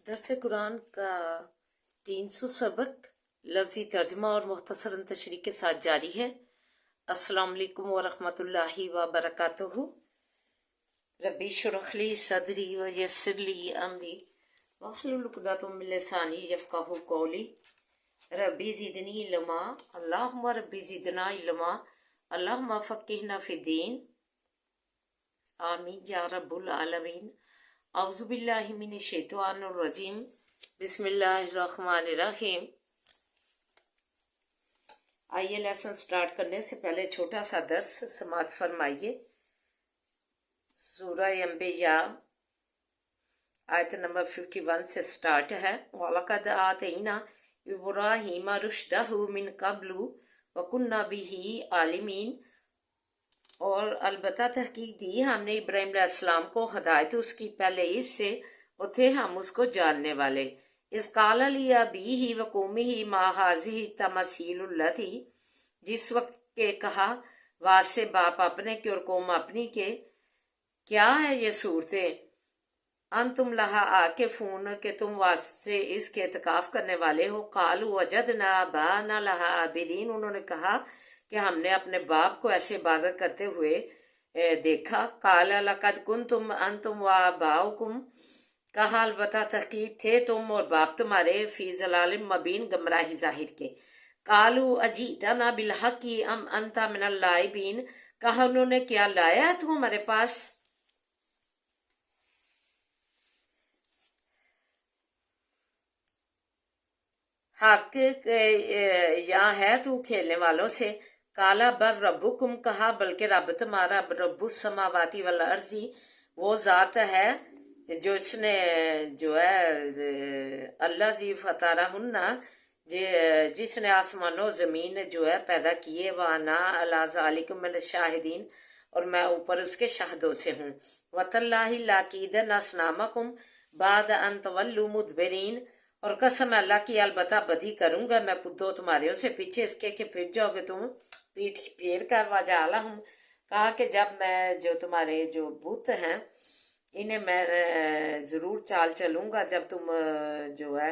दरस कुरान का 300 सबक लफ्ज़ी तर्जमा और मुख्तसरन तशरीह के साथ जारी है। अस्सलाम वालेकुम व रहमतुल्लाहि व बरकातुहू। रब्बी शुरह ली सदरी व यस्सिर ली अमरी वहलुल उक़दतम मिन लिसानी यफ़क़हू क़ौली। रब्बी ज़िदनी इल्मा अल्लाहुम्मा रब्बी ज़िदना इल्मा अल्लाहुम्मा फ़क़्क़िहना फ़िद्दीन आमीन या रब्बुल आलमीन। औज़ु बिल्लाहि मिनश शैतानिर रजीम बिस्मिल्लाहिर रहमानिर रहीम। आइए लेसन स्टार्ट करने से पहले छोटा सा दर्स समाअत फरमाइए। सूरह अंबिया आयत नंबर 51 से स्टार्ट है। वलक़द आतैना इब्राहीम रुश्दहू मिन क़ब्लु व कुन्ना बिही आलिमीन। और अलबत्ता तहकीक दी हमने इब्राहीम अलैहिस्सलाम को हदायत उसकी पहले इससे और थे हम उसको जानने वाले। इस काल लिया बी ही व कौमी ही मा हाज़िही तमसीलुल्लती, जिस वक्त के कहा वासे बाप अपने के और कौम अपनी के, क्या है ये सूरतें अन तुम लहा आके फ़ोन के तुम वासे इसके एतकाफ़ करने वाले हो। कालू वजदना बाना लहा आबिदीन, उन्होंने कहा कि हमने अपने बाप को ऐसे इबादत करते हुए देखा। काला लक़द कुंतुम अंतुम व आबाउकुम, कहा अलबत्ता तहकीक थे तुम और बाप तुम्हारे फी ज़लालिम मबीन, गमराही ज़ाहिर के। कालू अजीतना बिलहक़ी अम अंता मिनल लाइबीन, कहा उन्होंने क्या लाया तू हमारे पास हक या है तू खेलने वालों से। काला बर रब्बुकुम, कहा बल्कि रब तुम्हारा रब्बुस समावाती वल अर्ज़ी, वो ज़ात है जो इसने जो है अल्लाह जी फतारा हुन्ना, जिसने आसमानों ज़मीन जो है पैदा किए। वाना अला ज़ालिकुम मिन शाहिदीन, और मैं ऊपर उसके शहदों से हूँ। वतल्लाहि लाकीदन असनामकुम बाद अन तवल्लु मुदबिरीन, और कसम अल्लाह की अलबत्ता बदी करूँगा मैं पुद्दो तुम्हारे से पीछे इसके कि फिर जाओगे तुम पीठ फेर कर। वाजाला हूँ, कहा कि जब मैं जो तुम्हारे जो बुत हैं इन्हें मैं ज़रूर चाल चलूँगा जब तुम जो है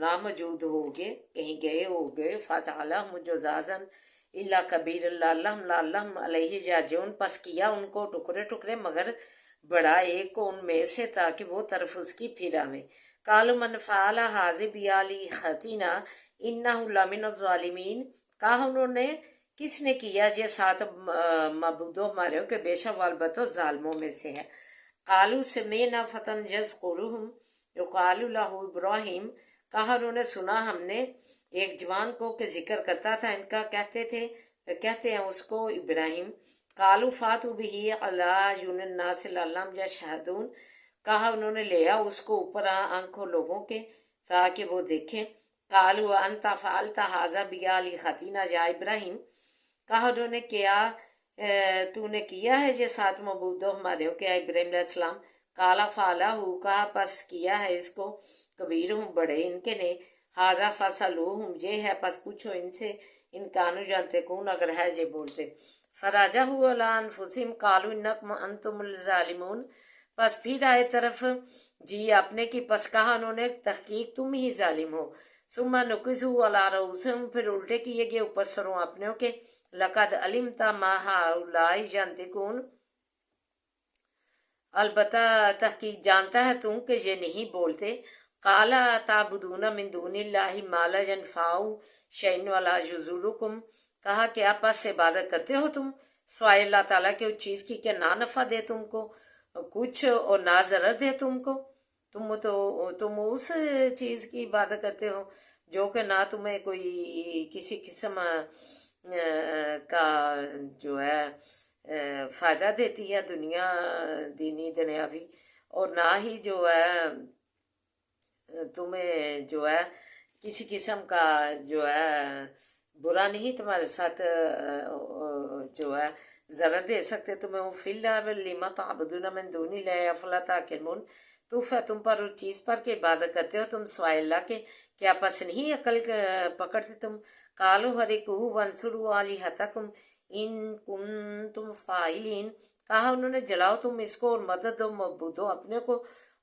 नामौजूद होगे, कहीं गए होगे। फ़ातहला मुजज़ाज़न इल्ला कबीर लाल्लम अलैहि याजून, पस किया उनको टुकड़े टुकड़े मगर बड़ा एक को उनमें से, ताकि वो तरफ उसकी फिर आवे। कालू मन फ़ाला हाज़ि बियाली खतीना इन्नहु लमिन ज़ालिमीन, कहा उन्होंने किसने किया ये साथ मबूदो हमारे के बेशक अलबत्ता ज़ालिमों में से है। कालू समीना फ़तन यज़कुरुहुम युक़ालु लहू इब्राहीम, कहा उन्होंने सुना हमने एक जवान को के जिक्र करता था इनका, कहते हैं उसको इब्राहिम। कालू फातु बिही अला युन्नास लअल्लहुम यशहदून, कहा उन्होंने लिया उसको ऊपर आंखों लोगों के ताकि वो देखें। कालू अंता फ़अलता हाज़ा बियाली खतीना या इब्राहिम, कहा उन्होंने क्या तूने किया है ये साथ मबूदो हमारे क्या इब्राहिम अलैहिस्सलाम। काला फ़ाला हु, कहा पस किया है इसको कबीर हूँ बड़े इनके ने। हाजा फसलू हूँ, ये है पस पूछो इनसे इन कानू जानते कौन अगर है ये बोलते। फराजा हुआ अनफुसिम कालू इन्नकुम अंतुमुल ज़ालिमून, पस फिर आए तरफ जी अपने की, पस कहा उन्होंने तहकीक तुम ही जालिम हो। सुम्मा नुकिसू अला रऊसिहिम, फिर उल्टे किए गए ऊपर सरों अपनों के। लक़द अलिमता मा हाउलाई यंतिकून, अलबत्ता तहकीक जानता है तुम कि ये नहीं बोलते। काला ताबुदूना मिन दूनिल्लाहि मा ला यनफाउ शैन वला युज़ुरुकुम, कहा क्या पास से इबादत करते हो तुम स्वाय अल्लाह ताला के उस चीज़ की कि ना नफ़ा दे तुमको कुछ और ना ज़रर दे तुमको। तुम उस चीज़ की इबादत करते हो जो कि ना तुम्हें कोई किसी किस्म का जो है फ़ायदा देती है दुनिया दीनी दुनियावी, और ना ही जो है तुम्हें जो है किसी किस्म का जो है बुरा नहीं तुम्हारे साथ जो है ज़रा दे सकते तुम्हें। वो फिल्लिमा ताबुदूना मिन दूनिल्लाहि अफ़ला ताक़िलून, तूफ़ा तुम पर उस चीज़ पर के इबादत करते हो तुम स्वाय अल्लाह के, क्या पस नहीं अकल पकड़ते तुम। कालू हरिकुहु वंसुरु आलिहतकुम इन कुंतुम फ़ाइलीन, कहा उन्होंने जलाओ तुम इसको और मदद दो मबूदो अपने को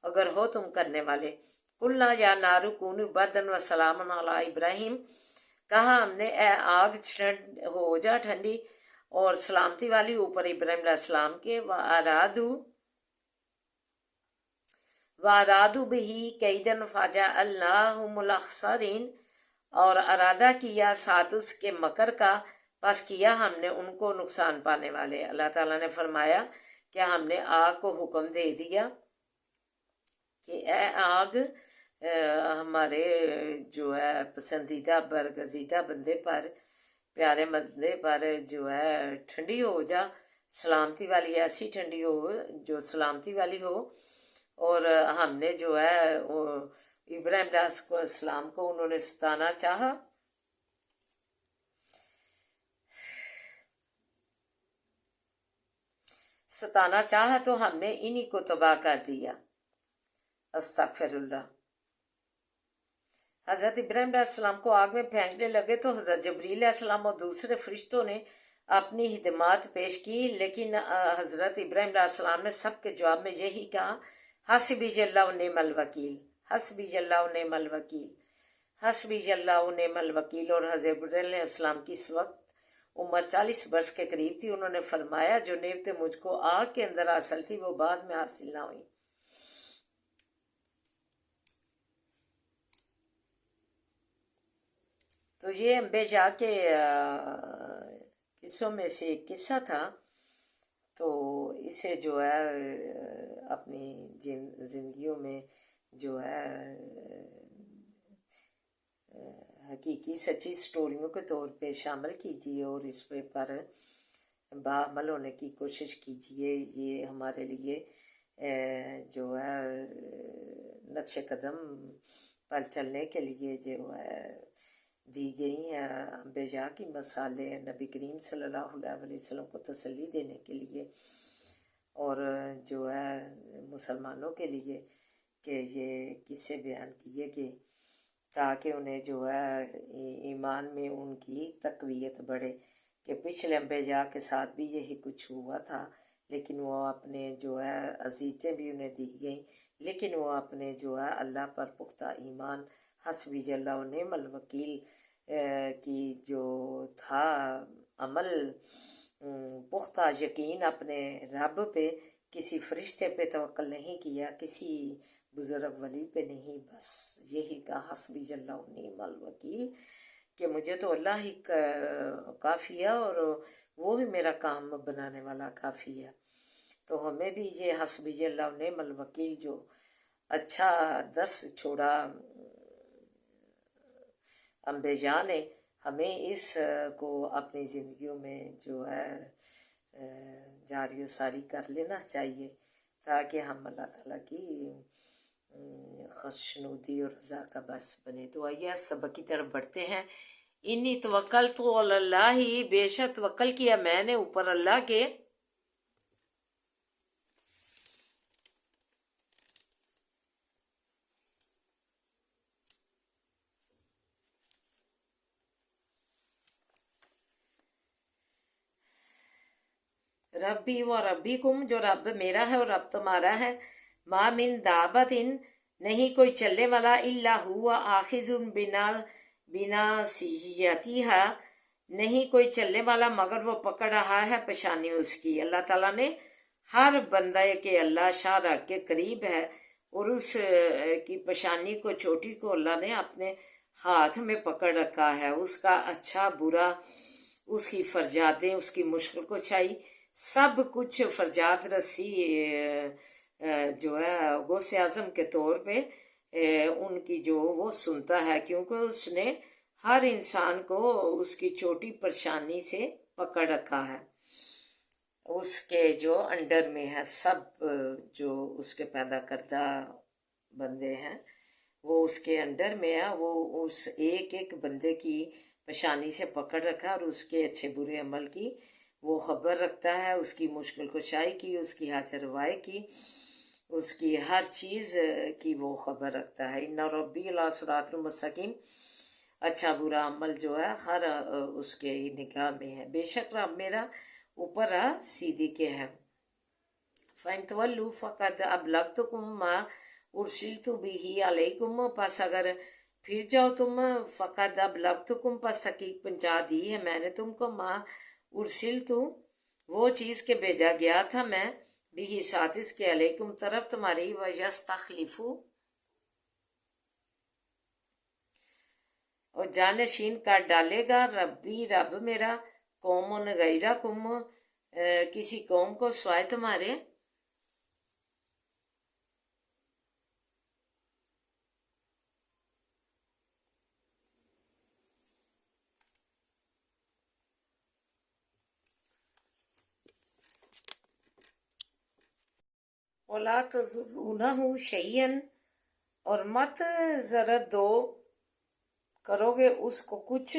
اگر ہو تم کرنے والے۔ قلنا یا نار کونی بردن و سلام علی ابراہیم، کہا ہم نے اے آگ ہو جا ٹھنڈی اور سلامتی والی اوپر ابراہیم علیہ السلام کے۔ وَأَرَادُوا بِهِ كَيْدًا فَجَعَلْنَاهُمُ الْأَخْسَرِينَ، اور ارادہ کیا ساتھ اس کے مکر کا، پس کیا ہم نے ان کو نقصان پانے والے۔ اللہ تعالیٰ نے فرمایا کہ ہم نے آگ کو حکم دے دیا کہ اے آگ ہمارے جو ہے پسندیدہ برگزیدہ بندے پر، پیارے بندے پر جو ہے ٹھنڈی ہو جا، سلامتی والی، ایسی ٹھنڈی ہو جو سلامتی والی ہو۔ اور ہم نے جو ہے ابراہیم علیہ السلام کو انہوں نے ستانا چاہا تو ہم نے انہی کو تباہ کر دیا۔ استغفر اللہ۔ حضرت ابراہیم علیہ السلام کو آگ میں پھینکنے لگے تو حضرت جبریل علیہ السلام اور دوسرے فرشتوں نے اپنی خدمات پیش کی، لیکن حضرت ابراہیم علیہ السلام نے سب کے جواب میں یہی کہا، حسبی اللہ و نعم الوکیل، حسبی اللہ و نعم الوکیل، حسبی اللہ و نعم الوکیل۔ اور حضرت ابراہیم علیہ السلام کی اس وقت عمر 40 برس کے قریب تھی۔ انہوں نے فرمایا جو نعمتیں مجھ کو آگ کے اندر حاصل تھی وہ بعد میں حاصل نہ ہوئی۔ تو یہ انبیاء کے قصوں میں سے ایک قصہ تھا۔ تو اسے جو ہے اپنی زندگیوں میں جو ہے حقیقی سچی سٹوریوں کے طور پہ شامل کیجیے اور اس پہ پر بعمل ہونے کی کوشش کیجیے۔ یہ ہمارے لیے جو ہے نقش قدم پر چلنے کے لیے جو ہے دی گئی ہیں انبیاء کی مثالیں، نبی کریم صلی اللہ علیہ وسلم کو تسلی دینے کے لیے، اور جو ہے مسلمانوں کے لیے کہ یہ قصے بیان کیے گئے تاکہ انہیں جو ہے ایمان میں ان کی تقویت بڑھے کہ پچھلے انبیاء کے ساتھ بھی یہی کچھ ہوا تھا، لیکن وہ اپنے جو ہے عزیزیں بھی انہیں دی گئیں، لیکن وہ اپنے جو ہے اللہ پر پختہ ایمان، حسبی اللہ و نعم الوکیل کی جو تھا عمل، پختہ یقین اپنے رب پہ، کسی فرشتے پہ توکل نہیں کیا، کسی بزرگ ولی پہ نہیں، بس یہی کہا حسبی اللہ و نعم الوکیل کہ مجھے تو اللہ ہی کافی ہے اور وہ ہی میرا کام بنانے والا کافی ہے۔ تو ہمیں بھی یہ حسبی اللہ و نعم الوکیل جو اچھا درس چھوڑا انبیاء نے، ہمیں اس کو اپنی زندگیوں میں جو ہے جاری و ساری کر لینا چاہیے تاکہ ہم اللہ تعالیٰ کی خوشنودی اور رضا کا باعث بنے۔ تو آئیے سبق کی طرف بڑھتے ہیں۔ انی توکلت علی اللہ، بے شک توکل کیا میں نے اوپر اللہ کے، ربی و ربکم، جو رب میرا ہے اور رب تمہارا ہے، ما من دابت، نہیں کوئی چلنے والا، الا ہوا آخذ بناصیتھا، نہیں کوئی چلنے والا مگر وہ پکڑ رہا ہے پیشانی اس کی۔ اللہ تعالیٰ نے ہر بندہ کے اللہ شاہ رکھ کے قریب ہے اور اس کی پیشانی کو، چوٹی کو اللہ نے اپنے ہاتھ میں پکڑ رکھا ہے، اس کا اچھا برا، اس کی فرجاتیں، اس کی مشکل کشائی، سب کچھ فرجات رسی جو ہے غوث اعظم کے طور پہ ان کی جو وہ سنتا ہے، کیونکہ اس نے ہر انسان کو اس کی چھوٹی پریشانی سے پکڑ رکھا ہے، اس کے جو انڈر میں ہے، سب جو اس کے پیدا کردہ بندے ہیں وہ اس کے انڈر میں ہے، وہ اس ایک ایک بندے کی پیشانی سے پکڑ رکھا اور اس کے اچھے برے عمل کی وہ خبر رکھتا ہے، اس کی مشکل کشائی کی، اس کی حاجت روائی کی، اس کی ہر چیز کی وہ خبر رکھتا ہے۔ ان ربی علی صراط المستقیم، اچھا برا عمل جو ہے ہر اس کے نگاہ میں ہے، بے شک رب میرا اوپر سیدھی کے ہے۔ فَإِن تَوَلُّوا فَقَدْ أَبْلَغْتُكُم مَّا उर्सिलतु बिही अलैकुम, पस अगर फिर जाओ तुम, फ़क़द अबलग़तुकुम, पस हकीक पहुँचा दी है मैंने तुमको, माँ उर्सिलतु वो चीज़ के भेजा गया था मैं, बिही साथ इसके, अलैकुम तरफ तुम्हारी, व यस्तखलिफु और जानशीन कर डालेगा, रब्बी रब मेरा, कौमुन गैरकुम किसी कौम को स्वाय तुम्हारे, वला तज़ुरूनहु शैयन और मत ज़रा दो करोगे उसको कुछ,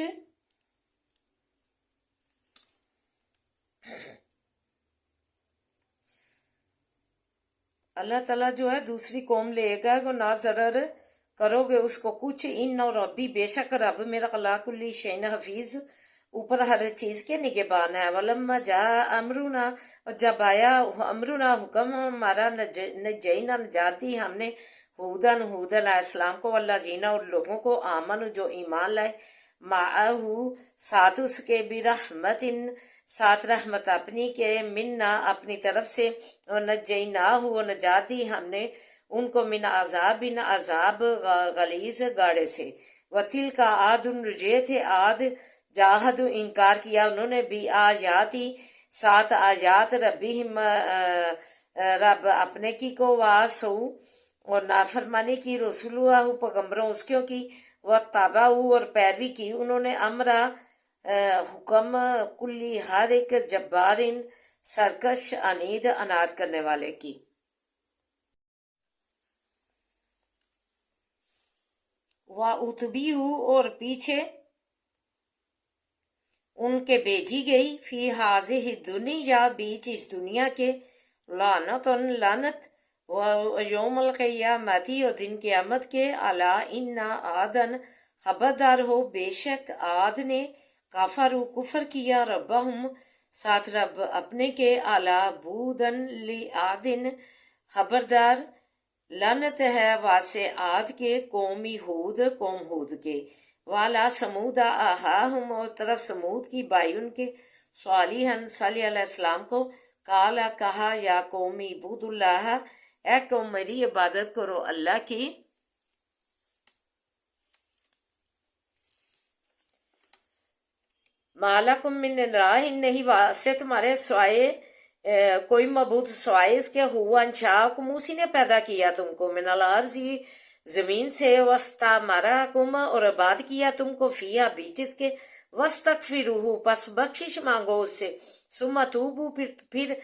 अल्लाह ताला जो है दूसरी कौम लेगा को ना ज़रर करोगे उसको कुछ, इन और रब्बी बेशक रब मेरा अला कुल्ली शैइन हफीज़ ऊपर हर चीज़ के निगहबान है। वलम्मा जा अमरुना और जब आया अमरुना हुक्म हमारा, नजैना नजात दी हमने, हूदन हूद अलैहिस्सलाम को, वल्ला जीना और लोगों को, आमन जो ईमान लाए, माहू साथ उसके, भी रहमतिन साथ रहमत अपनी के, मिन्ना अपनी तरफ से, और नजैना हो नजात दी हमने उनको, मिन अजाब बिन अजाब गलीज गाड़े से, वतिल का आद ये थे आद, जाहद इनकार किया उन्होंने, भी आयाती सात आयात, रबी रब अपने की को, वासू और नाफरमानी की, रसूलुल्लाह पैगम्बरों उसके की, व ताबाऊ और पैरवी की उन्होंने, अमरा हुक्म कुल्ली हर एक जब्बारिन सरकश, अनीद अनाद करने वाले की, व उतबी और पीछे उनके भेजी गई, फी हाज़े ही दुनिया बीच इस दुनिया के, लानत लानत, व यौमल क़यामती और दिन क़यामत के, अला इन्ना आदन खबरदार हो बेशक आद ने, काफरू कुफर किया, रब्बहुम साथ रब अपने के, अला बूदन ली आदिन खबरदार लानत है वासे आद के, कौमी हूद कौम हूद के, वाला समूदा आहाहुम और तरफ समूद की बाई उनके, सालिहन सालिह अलैहिस्सलाम को, काला कहा, या कौमी बुदुल्लाह ए कौम मेरी इबादत करो अल्लाह की, मालकुम मिन राहिन नहीं वास्ते तुम्हारे स्वाए कोई मबूद स्वाए इसके, हुआ अंशाकुम उसी ने पैदा किया तुमको, मिनल अर्ज़ी जमीन से, वस्ता मारा कुम और आबाद किया तुमको, फिया बीच इसके, वस्तगफिरूहु पस बख्शिश मांगो उससे, सुम्मा तूबू फिर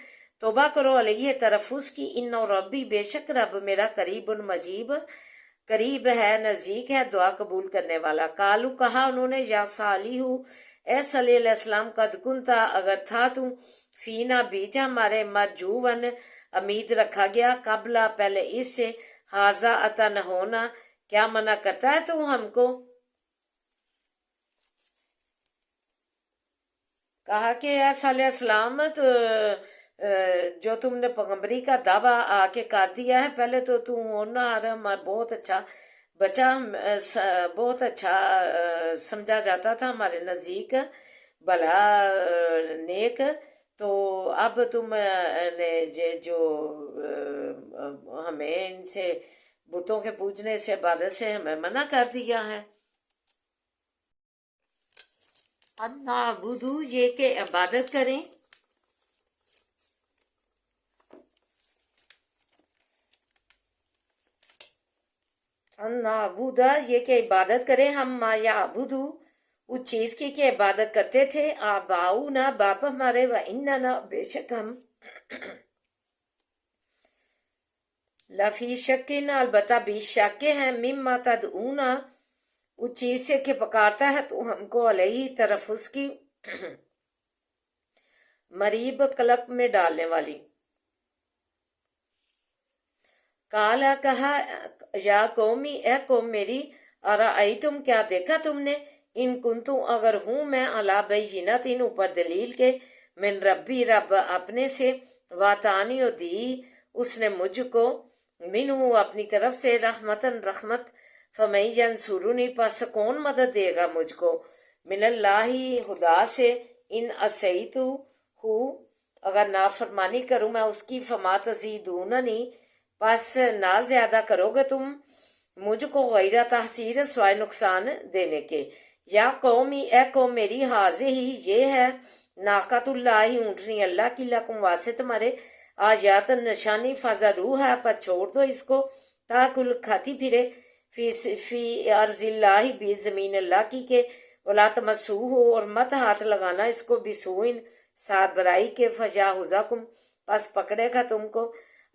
तोबा करो, अलैहि तरफ उसकी, इन्नो रब्बी बेशक रब मेरा, करीबुन मजीब करीब है नज़दीक है दुआ कबूल करने वाला। कालू कहा उन्होंने, या सालिहू ए सली अलैहिस्सलाम, कद कुंता अगर था तू, फीना बीच हमारे, मजूवन उम्मीद रखा गया, कबला पहले इससे, हाजा अता न होना क्या मना करता है तू हमको, कहा कि सलाम तो जो तुमने पैगम्बरी का दावा आके कर दिया है, पहले तो तू होना बहुत अच्छा बचा, बहुत अच्छा समझा जाता था हमारे नज़दीक, भला नेक, तो अब तुम ने जो हमें इनसे बुतों के पूजने से, इबादत से हमें मना कर दिया है। अन्नाबुदु ये के इबादत करें, अन्नाबुदा ये के इबादत करें, हम मायाबुदु उस चीज़ की इबादत करते थे, आबाऊ ना बाप हमारे, व इन्ना ना बेशक हम, लफी शक्किन अलबत्ता भी शक्के हैं, मिम्मा तदऊना उस चीज़ से के पकारता है तो हमको, अलैहि तरफ उसकी, मरीब कलक में डालने वाली, काला कहा, या कौमी ए कौम मेरी, अराई तुम क्या देखा तुमने, इन कुंतु अगर हूँ मैं, अला बैयिनत इन ऊपर दलील के, मिन रब्बी रब अपने से, वातानी दी उसने मुझको, मिनहू अपनी तरफ से रहमतन रहमत, फमई यंसुरुनी पस कौन मदद देगा मुझको, मिनल्लाही खुदा से, इन असईतु हूँ अगर नाफरमानी करूँ मैं उसकी, फमा तज़ीदूननी पस ना ज़्यादा करोगे तुम मुझको गैर तहसीर स्वाय नुकसान देने के। या कौमी ए कौम मेरी, हाज़े ही ये है, नाकतुल्लाही ऊँटनी अल्लाह की, लकुम वासे तुम्हारे, आयात निशानी, फजा रूह है पर छोड़ दो इसको, ताकुल खाती फिरे, फी अर्जिल्लाही भी ज़मीन अल्लाह की के, वला तमस्सू हो और मत हाथ लगाना इसको, बिसूइन साथ बराई के, फजा हुजाकुम पस पकड़ेगा तुमको,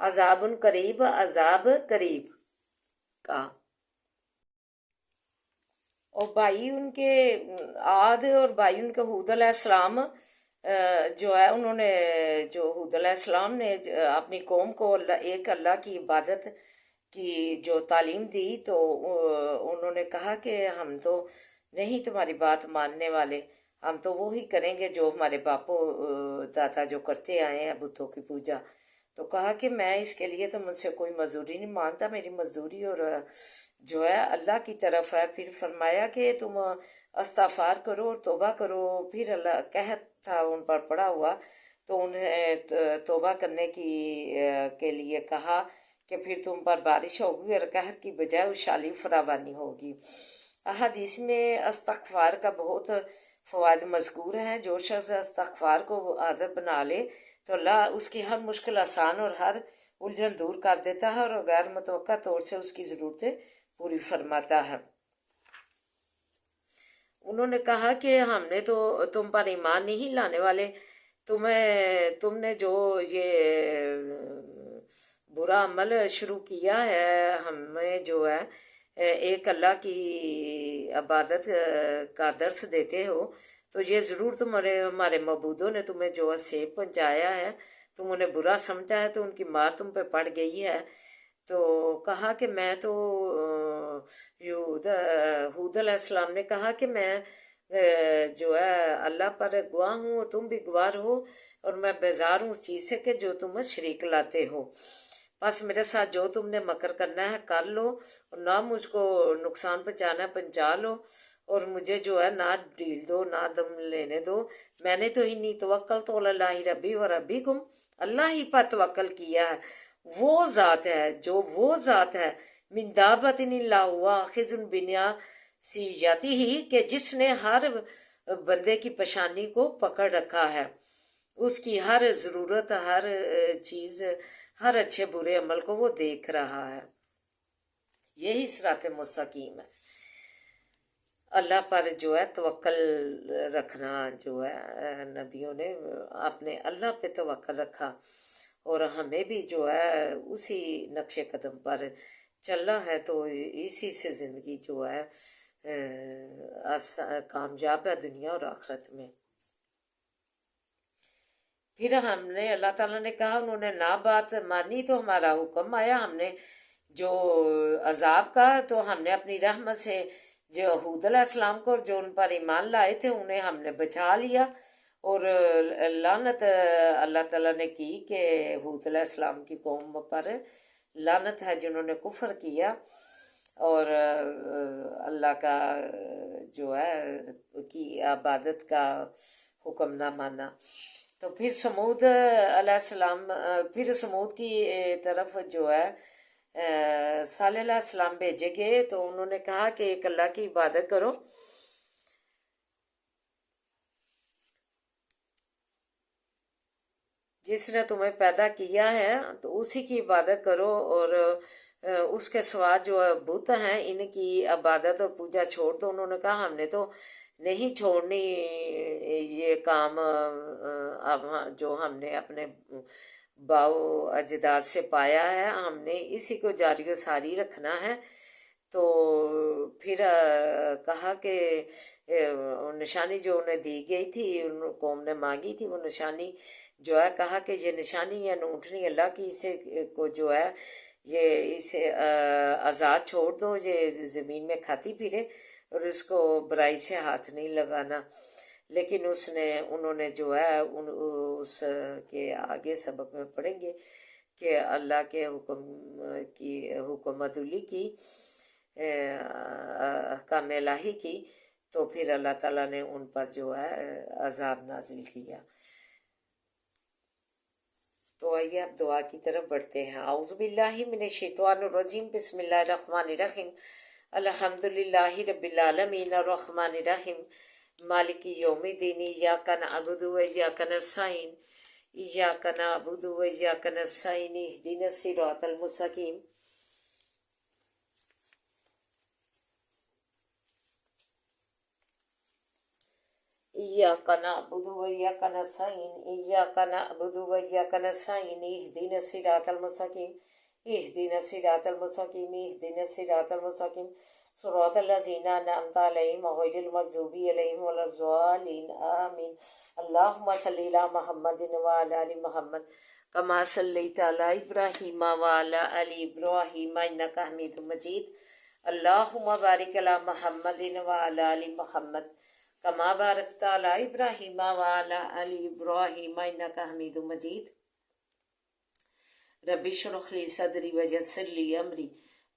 अजाबुन करीब अजाब करीब का। और भाई उनके आद और भाई उनके हूद अलैहिस्सलाम जो है उन्होंने, जो हूद अलैहिस्सलाम ने अपनी कौम को एक अल्लाह की इबादत की जो तालीम दी, तो उन्होंने कहा कि हम तो नहीं तुम्हारी बात मानने वाले, हम तो वो ही करेंगे जो हमारे बापो दादा जो करते आए हैं बुतों की पूजा। तो कहा कि मैं इसके लिए तो मुझसे कोई मजदूरी नहीं मांगता, मेरी मजदूरी और जो है अल्लाह की तरफ है। फिर फरमाया कि तुम इस्तग़फ़ार करो और तौबा करो। फिर अल्लाह कहत था उन पर पड़ा हुआ, तो उन्हें तौबा करने की के लिए कहा कि फिर तुम पर बारिश होगी और कहत की बजाय उशाली फरावानी होगी। अहादीस में इस्तग़फ़ार का बहुत फ़वाइद मज़कूर हैं। जो शख्स इस्तग़फ़ार को आदत बना ले तो अल्लाह उसकी हर मुश्किल आसान और हर उलझन दूर कर देता है और गैर मुतवक्का तौर से उसकी ज़रूरतें पूरी फरमाता है। उन्होंने कहा कि हमने तो तुम पर ईमान नहीं लाने वाले, तुमने जो ये बुरा अमल शुरू किया है, हमें जो है एक अल्लाह की इबादत का दर्स देते हो, तो ये ज़रूर तुम्हारे हमारे मबूदों ने तुम्हें जो असेब पहुँचाया है, तुम उन्हें बुरा समझा है तो उनकी मार तुम पे पड़ गई है। तो कहा कि मैं तो हूद अलैहिस्सलाम ने कहा कि मैं जो है अल्लाह पर गवाह हूँ और तुम भी गवाह हो, और मैं बेजार हूँ उस चीज़ से कि जो तुम शरीक लाते हो। बस मेरे साथ जो तुमने मकर करना है कर लो, और ना मुझको नुकसान पहुँचाना पहुँचा लो, और मुझे जो है ना ढील दो ना दम लेने दो। मैंने तो ही नहीं तवक्कल तो अल्लाह रब्बी व रब्बिकुम, अल्लाह ही पर तवक्कल किया है। वो ज़ात है, जो वो ज़ात है, मिन दाबतिन इल्ला हुवा आखिज़ुन बिनासियती ही, कि जिसने हर बंदे की पेशानी को पकड़ रखा है, उसकी हर ज़रूरत, हर चीज़, हर अच्छे बुरे अमल को वो देख रहा है। यही सिरात मुस्तकीम है। अल्लाह पर जो है तवक्कल रखना, जो है नबियों ने अपने अल्लाह पे तवक्कल रखा, और हमें भी जो है उसी नक्शे कदम पर चलना है। तो इसी से ज़िंदगी जो है कामयाब है दुनिया और आखिरत में। फिर हमने, अल्लाह ताला ने कहा, उन्होंने ना बात मानी तो हमारा हुक्म आया, हमने जो अजाब का, तो हमने अपनी रहमत से जो हूद अलैहिस्सलाम को जो उन पर ईमान लाए थे उन्हें हमने बचा लिया, और लानत अल्लाह ताला ने की कि हूद अलैहिस्सलाम की कौम पर लानत है जिन्होंने कुफ्र किया और अल्लाह का जो है की इबादत का हुक्म ना माना। तो फिर समूद अलैहिस्सलाम, फिर समूद की तरफ जो है सालेह अलैहिस्सलाम भेजे गए, तो उन्होंने कहा कि एक अल्लाह की इबादत करो, जिसने तुम्हें पैदा किया है तो उसी की इबादत करो, और उसके सिवा जो बुत हैं इनकी इबादत और पूजा छोड़ दो। उन्होंने कहा हमने तो नहीं छोड़नी ये काम, अब जो हमने अपने बाओ अजदाद से पाया है, हमने इसी को जारी सारी रखना है। तो फिर कहा कि निशानी जो उन्हें दी गई थी, उन कौम ने मांगी थी, वो निशानी जो है, कहा कि ये निशानी है ऊँटनी अल्लाह की, इसे को जो है ये इसे आज़ाद छोड़ दो, ये ज़मीन में खाती फिरे और इसको बुराई से हाथ नहीं लगाना। लेकिन उन्होंने जो है उस के आगे सबक में पढ़ेंगे کہ اللہ کے حکم کی حکم عدولی کی، احکام الہی کی، تو پھر اللہ تعالیٰ نے ان پر جو ہے عذاب نازل کیا۔ تو آئیے اب دعا کی طرف بڑھتے ہیں۔ اعوذ باللہ من الشیطان الرجیم، بسم اللہ الرحمن الرحیم، الحمد للہ رب العالمین الرحمن الرحیم مالک یوم الدین، ایاک نعبد و ایاک نستعین، ایاک نعبد و ایاک نستعین، اہدنا الصراط المستقیم، ایاک نعبد و ایاک نستعین، ایاک نعبد و ایاک نستعین، اہدنا الصراط المستقیم، اہدنا الصراط المستقیم، اہدنا الصراط المستقیم، صراط الذین انعمت علیہم غیر المغضوب علیہم ولا الضالین، آمین۔ اللہم صلی علی محمد وعلی آل محمد کما صلیت علی ابراہیم وعلی آل ابراہیم انک حمید مجید، اللہم بارک علی محمد وعلی آل محمد کما بارکت علی ابراہیم وعلی آل ابراہیم انک حمید مجید، رب اشرح لی صدری ویسر لی امری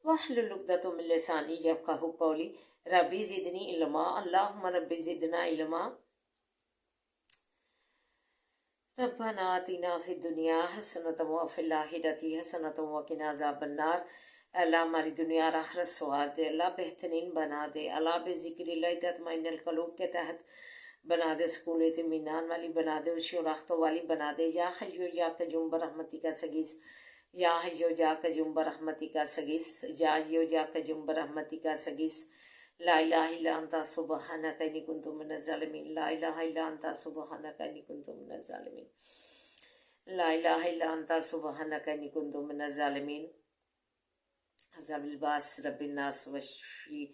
واحلل عقدۃ من لسانی یفقہوا قولی، ربی زدنی علما، اللہم ربی زدنا علما، ربنا آتنا فی الدنیا حسنۃ وفی الآخرۃ حسنۃ وقنا عذاب النار۔ اللہ ہماری دنیا اور آخرت سوار دے، اللہ بہترین بنا دے، اللہ بذکر اللہ تطمئن القلوب کے تحت بنا دے، سکون اطمینان والی بنا دے، خوشی و راحتوں والی بنا دے، یا حیو یا قیوم برحمتک استغیث، یا حیو یا قیوم برحمتک استغیث، یا حیو یا قیوم برحمتک استغیث، لا الہ الا انت سبحانک انی کنت من الظالمین، لا الہ الا انت سبحانک انی کنت من الظالمین، لا الہ الا انت سبحانک انی کنت من الظالمین، عذاب الباس رب الناس وشفی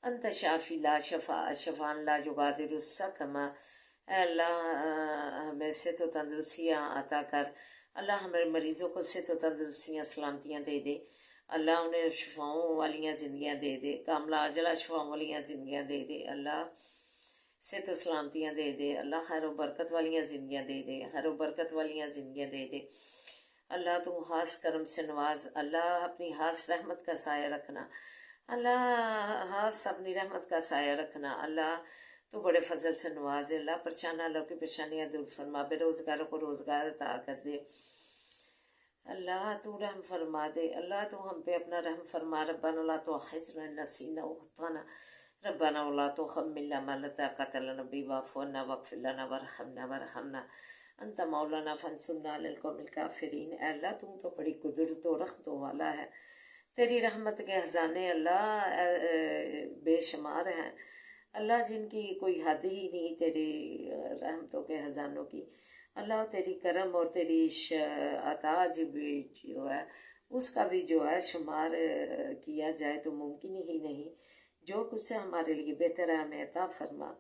انت شافی لا شفاء شفاء لا یغادر سقما، اے اللہ ہمیں صحت و تندرستیاں عطا کر، اللہ ہمارے مریضوں کو صحت و تندرستیاں سلامتیاں دے دے، اللہ انہیں شفاؤں والیاں زندگیاں دے دے، کاملہ عاجلہ شفاؤں والیاں زندگیاں دے دے، اللہ صحت و سلامتیاں دے دے، اللہ خیر و برکت والیاں زندگیاں دے دے، خیر و برکت والیاں زندگیاں دے دے، اللہ تو خاص کرم سے نواز، اللہ اپنی خاص رحمت کا سایہ رکھنا، اللہ خاص اپنی رحمت کا سایہ رکھنا، اللہ تو بڑے فضل سے نواز، اللہ پریشانہ لوگ کی پریشانیاں دور فرما، بے روزگاروں کو روزگار عطا کر دے، اللہ تو رحم فرما دے، اللہ تو ہم پہ اپنا رحم فرما، ربنا لا تؤاخذنا ان نسینا واخطانا، ربنا ولا تحملنا ما لا طاقة لنا به واعف عنا واغفر لنا وارحمنا انت مولانا فانصرنا علی القوم الکافرین۔ اے اللہ تم تو بڑی قدرت و رحمتوں والا ہے، تیری رحمت کے خزانے اللہ بے شمار ہیں، اللہ جن کی کوئی حد ہی نہیں تیری رحمتوں کے خزانوں کی، اللہ تیری کرم اور تیری عطا جو ہے اس کا بھی جو ہے شمار کیا جائے تو ممکن ہی نہیں، جو کچھ ہمارے لیے بہتر ہے ہمیں عطا فرما،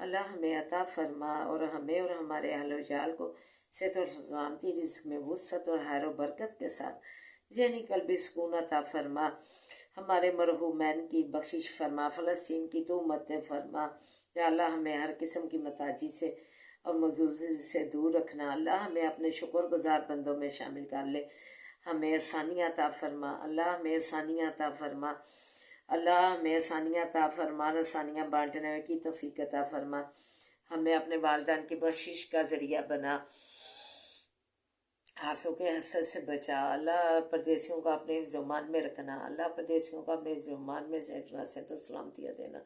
اللہ ہمیں عطا فرما، اور ہمیں اور ہمارے اہل و عیال کو صحت و سلامتی، رزق میں وسعت اور خیر و برکت کے ساتھ ذہنی قلبی سکون عطا فرما، ہمارے مرحومین کی بخشش فرما، فلسطین کی تو امت فرما، یا اللہ ہمیں ہر قسم کی متاجی سے اور مزوزی سے دور رکھنا، اللہ ہمیں اپنے شکر گزار بندوں میں شامل کر لے، ہمیں آسانیاں عطا فرما، اللہ ہمیں آسانیاں عطا فرما، اللہ ہمیں آسانیاں عطا فرما، آسانیاں بانٹنے کی توفیق عطا فرما، ہمیں اپنے والدین کی بخشش کا ذریعہ بنا، حاسوں کے حسد سے بچا، اللہ پردیسیوں کو اپنے حفظ و امان میں رکھنا، اللہ پردیسیوں کو اپنے حفظ و امان میں رکھنا، صحت و سلامتیاں دینا،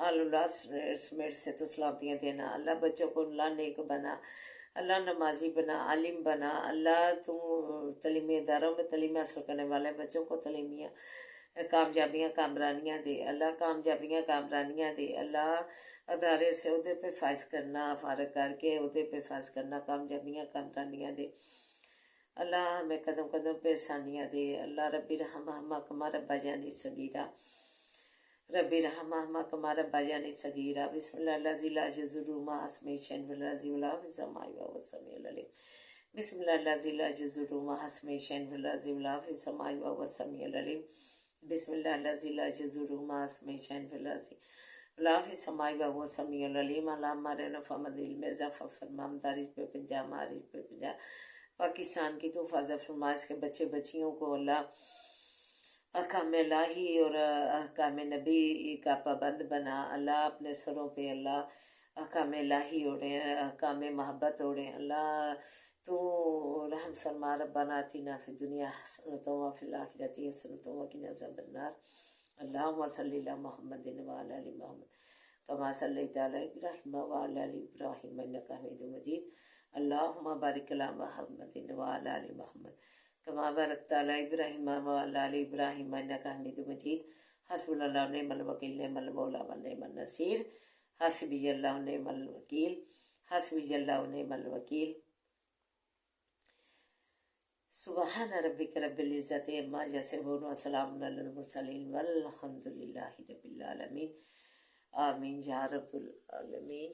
اللہ سمیت صحت و سلامتیاں دینا، اللہ بچوں کو اللہ نیک بنا، اللہ نمازی بنا، عالم بنا، اللہ تو تعلیمی اداروں میں تعلیم حاصل کرنے والے بچوں کو تعلیمیاں کامیابیاں کامرانیاں دے، اللہ کامیابیاں کامرانیاں دے، اللہ ادارے سے عہدے پہ فائز کرنا، فارغ کر کے عہدے پہ فائز کرنا، کامیابیاں کامرانیاں دے، اللہ ہمیں قدم قدم پہ آسانیاں دے، اللہ ربی رحمہما کما ربیانی صغیرا، ربی رحمہما کما ربیانی صغیرا، بسم اللہ الذی لا یضر مع اسمہ شیء فی الارض ولا فی السماء وهو السمیع العلیم، بسم اللہ الذی لا یضر مع اسمہ شیء فی الارض ولا فی السماء وهو السمیع العلیم، بسم اللہ الذی لا یضر مع اسمہ شیء فی الارض ولا فی السماء وهو السمیع العلیم، اللہ ہمارے نفع مند علم اضافہ فرما، مدارج پہ 50 معارج پہ 50 پاکستان کی تو حفاظت فرما، اس کے بچے بچیوں کو اللہ احکام الہی اور احکام نبی کا پابند بنا، اللہ اپنے سروں پہ اللہ احکام الہی اوڑے، احکام محبت اوڑے، اللہ تو رحم فرما، ربنا آتنا فی الدنیا حسنۃ وفی الآخرۃ حسنۃ وقنا عذاب النار، اللہم صلی علی محمد وعلی آل محمد کما صلیت علی ابراہیم وعلی آل ابراہیم انک حمید مجید، اللہم بارک علی محمد وعلی آل محمد کما بارکت علی ابراہیم وعلی آل ابراہیم انک حمید مجید، حسبنا اللہ ونعم الوکیل، نعم المولا ونعم النصیر، حسبی اللہ ونعم الوکیل، حسبی اللہ ونعم الوکیل۔ سبحان ربک رب العزت عما یصفون وسلام علی المرسلین والحمد للہ رب العالمین، آمین یا رب العالمین۔